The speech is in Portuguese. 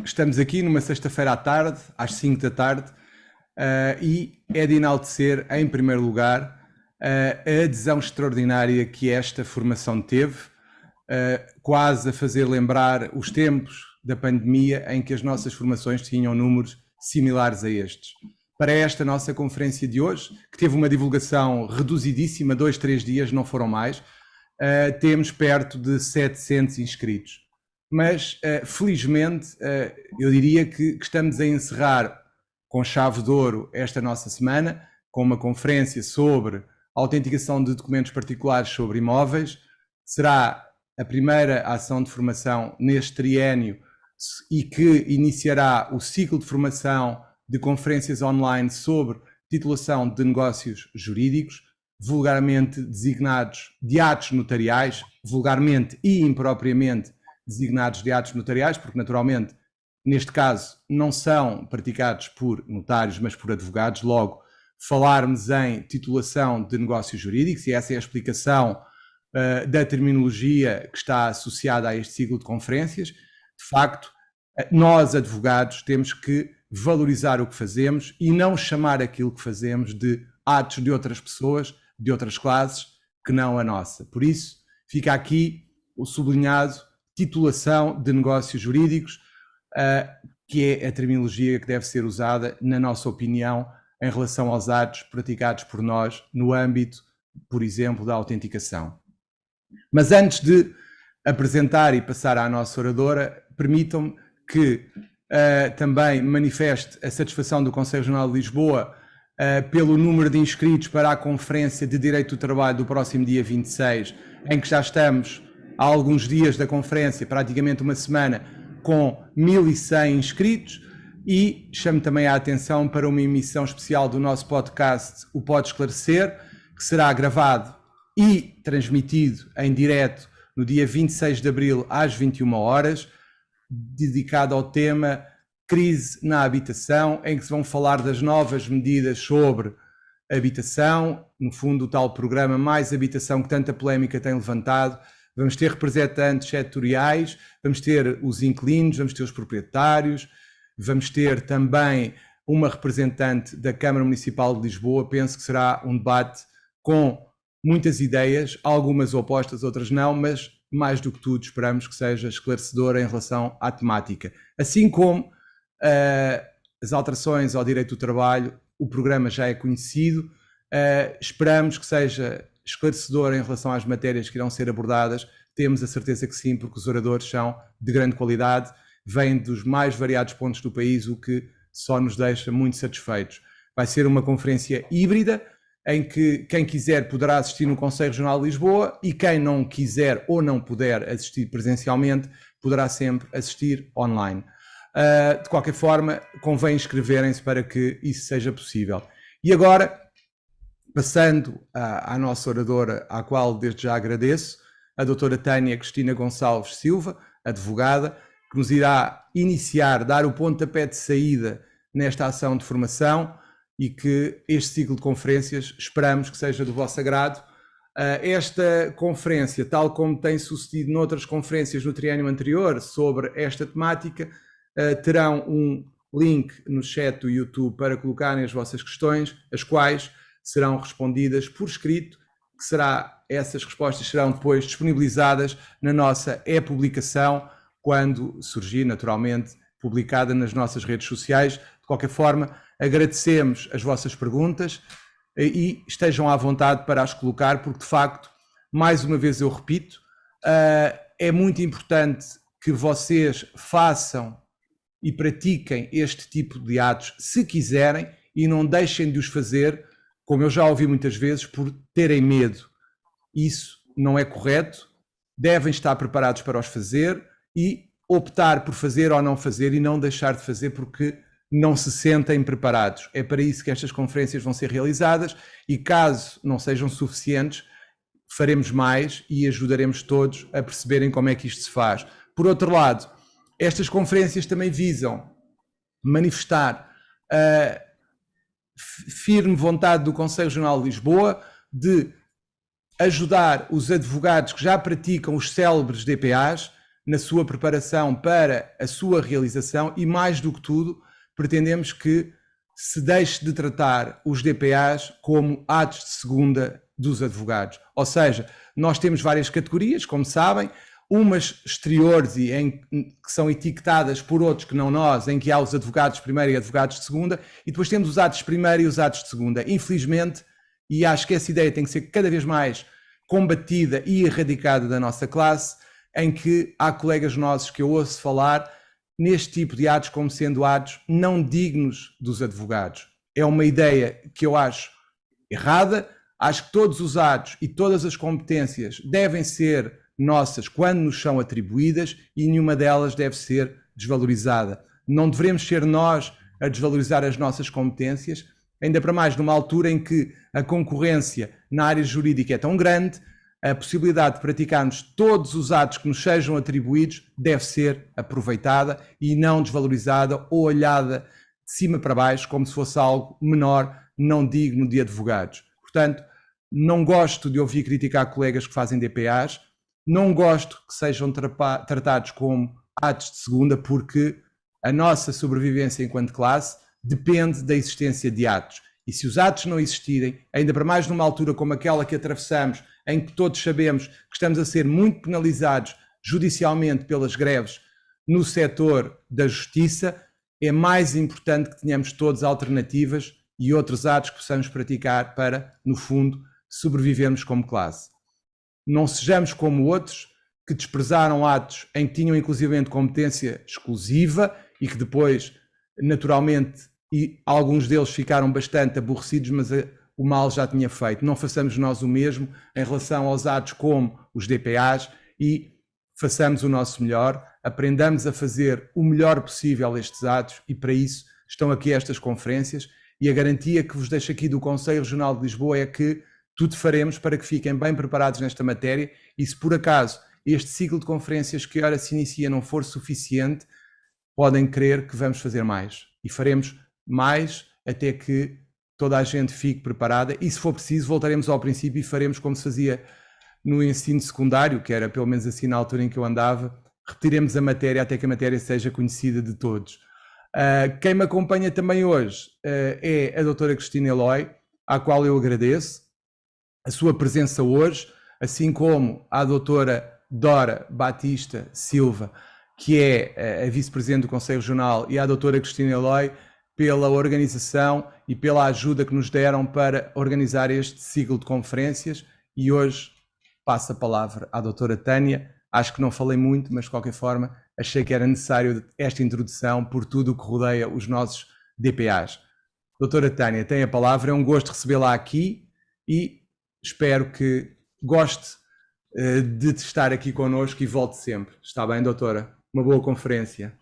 Estamos aqui numa sexta-feira à tarde, às 5 da tarde, e é de enaltecer, em primeiro lugar, a adesão extraordinária que esta formação teve, quase a fazer lembrar os tempos da pandemia em que as nossas formações tinham números similares a estes. Para esta nossa conferência de hoje, que teve uma divulgação reduzidíssima, 2-3 dias, não foram mais, temos perto de 700 inscritos. Mas, felizmente, eu diria que estamos a encerrar com chave de ouro esta nossa semana, com uma conferência sobre a autenticação de documentos particulares sobre imóveis. Será a primeira ação de formação neste triênio e que iniciará o ciclo de formação de conferências online sobre titulação de negócios jurídicos, vulgarmente designados de atos notariais, vulgarmente e impropriamente designados de atos notariais, porque naturalmente, neste caso, não são praticados por notários, mas por advogados. Logo, falarmos em titulação de negócios jurídicos, e essa é a explicação da terminologia que está associada a este ciclo de conferências. De facto, nós, advogados, temos que valorizar o que fazemos e não chamar aquilo que fazemos de atos de outras pessoas, de outras classes, que não a nossa. Por isso, fica aqui o sublinhado titulação de negócios jurídicos, que é a terminologia que deve ser usada, na nossa opinião, em relação aos atos praticados por nós no âmbito, por exemplo, da autenticação. Mas antes de apresentar e passar à nossa oradora, permitam-me que também manifeste a satisfação do Conselho Regional de Lisboa pelo número de inscritos para a Conferência de Direito do Trabalho do próximo dia 26, em que já estamos há alguns dias da conferência, praticamente uma semana, com 1.100 inscritos, e chamo também a atenção para uma emissão especial do nosso podcast, o Pode Esclarecer, que será gravado e transmitido em direto no dia 26 de abril às 21 horas, dedicado ao tema Crise na Habitação, em que se vão falar das novas medidas sobre habitação, no fundo o tal programa Mais Habitação que tanta polémica tem levantado. Vamos ter representantes setoriais, vamos ter os inquilinos, vamos ter os proprietários, vamos ter também uma representante da Câmara Municipal de Lisboa. Penso que será um debate com muitas ideias, algumas opostas, outras não, mas mais do que tudo esperamos que seja esclarecedor em relação à temática. Assim como as alterações ao direito do trabalho, o programa já é conhecido, esperamos que seja esclarecedor em relação às matérias que irão ser abordadas. Temos a certeza que sim, porque os oradores são de grande qualidade, vêm dos mais variados pontos do país, o que só nos deixa muito satisfeitos. Vai ser uma conferência híbrida, em que quem quiser poderá assistir no Conselho Regional de Lisboa e quem não quiser ou não puder assistir presencialmente, poderá sempre assistir online. De qualquer forma, convém inscreverem-se para que isso seja possível. E agora, passando à nossa oradora, à qual desde já agradeço, a doutora Tânia Cristina Gonçalves Silva, advogada, que nos irá iniciar, dar o pontapé de saída nesta ação de formação e que este ciclo de conferências esperamos que seja do vosso agrado. Esta conferência, tal como tem sucedido noutras conferências no triênio anterior sobre esta temática, terão um link no chat do YouTube para colocarem as vossas questões, as quais serão respondidas por escrito, essas respostas serão depois disponibilizadas na nossa e-publicação, quando surgir, naturalmente, publicada nas nossas redes sociais. De qualquer forma, agradecemos as vossas perguntas e estejam à vontade para as colocar, porque de facto, mais uma vez eu repito, é muito importante que vocês façam e pratiquem este tipo de atos, se quiserem, e não deixem de os fazer, como eu já ouvi muitas vezes, por terem medo. Isso não é correto, devem estar preparados para os fazer e optar por fazer ou não fazer e não deixar de fazer porque não se sentem preparados. É para isso que estas conferências vão ser realizadas e caso não sejam suficientes, faremos mais e ajudaremos todos a perceberem como é que isto se faz. Por outro lado, estas conferências também visam manifestar a firme vontade do Conselho Regional de Lisboa de ajudar os advogados que já praticam os célebres DPAs, na sua preparação para a sua realização e, mais do que tudo, pretendemos que se deixe de tratar os DPAs como atos de segunda dos advogados. Ou seja, nós temos várias categorias, como sabem, umas exteriores e que são etiquetadas por outros que não nós, em que há os advogados de primeira e advogados de segunda, e depois temos os atos de primeira e os atos de segunda. Infelizmente, e acho que essa ideia tem que ser cada vez mais combatida e erradicada da nossa classe, em que há colegas nossos que eu ouço falar neste tipo de atos como sendo atos não dignos dos advogados. É uma ideia que eu acho errada. Acho que todos os atos e todas as competências devem ser nossas quando nos são atribuídas e nenhuma delas deve ser desvalorizada. Não devemos ser nós a desvalorizar as nossas competências, ainda para mais numa altura em que a concorrência na área jurídica é tão grande, a possibilidade de praticarmos todos os atos que nos sejam atribuídos deve ser aproveitada e não desvalorizada ou olhada de cima para baixo como se fosse algo menor, não digno de advogados. Portanto, não gosto de ouvir criticar colegas que fazem DPAs, não gosto que sejam tratados como atos de segunda, porque a nossa sobrevivência enquanto classe depende da existência de atos. E se os atos não existirem, ainda para mais numa altura como aquela que atravessamos, em que todos sabemos que estamos a ser muito penalizados judicialmente pelas greves no setor da justiça, é mais importante que tenhamos todas alternativas e outros atos que possamos praticar para, no fundo, sobrevivermos como classe. Não sejamos como outros que desprezaram atos em que tinham inclusivamente competência exclusiva e que depois, naturalmente, e alguns deles ficaram bastante aborrecidos, mas o mal já tinha feito. Não façamos nós o mesmo em relação aos atos como os DPAs e façamos o nosso melhor, aprendamos a fazer o melhor possível estes atos e para isso estão aqui estas conferências e a garantia que vos deixo aqui do Conselho Regional de Lisboa é que tudo faremos para que fiquem bem preparados nesta matéria e se por acaso este ciclo de conferências que agora se inicia não for suficiente, podem crer que vamos fazer mais e faremos mais até que toda a gente fique preparada e se for preciso voltaremos ao princípio e faremos como se fazia no ensino secundário, que era pelo menos assim na altura em que eu andava, repetiremos a matéria até que a matéria seja conhecida de todos. Quem me acompanha também hoje é a doutora Cristina Eloy, à qual eu agradeço a sua presença hoje, assim como à doutora Dora Batista Silva, que é a vice-presidente do Conselho Regional, e à doutora Cristina Eloy, pela organização e pela ajuda que nos deram para organizar este ciclo de conferências. E hoje passo a palavra à doutora Tânia. Acho que não falei muito, mas de qualquer forma achei que era necessário esta introdução por tudo o que rodeia os nossos DPAs. Doutora Tânia, tem a palavra, é um gosto recebê-la aqui e espero que goste de estar aqui connosco e volte sempre. Está bem, doutora? Uma boa conferência.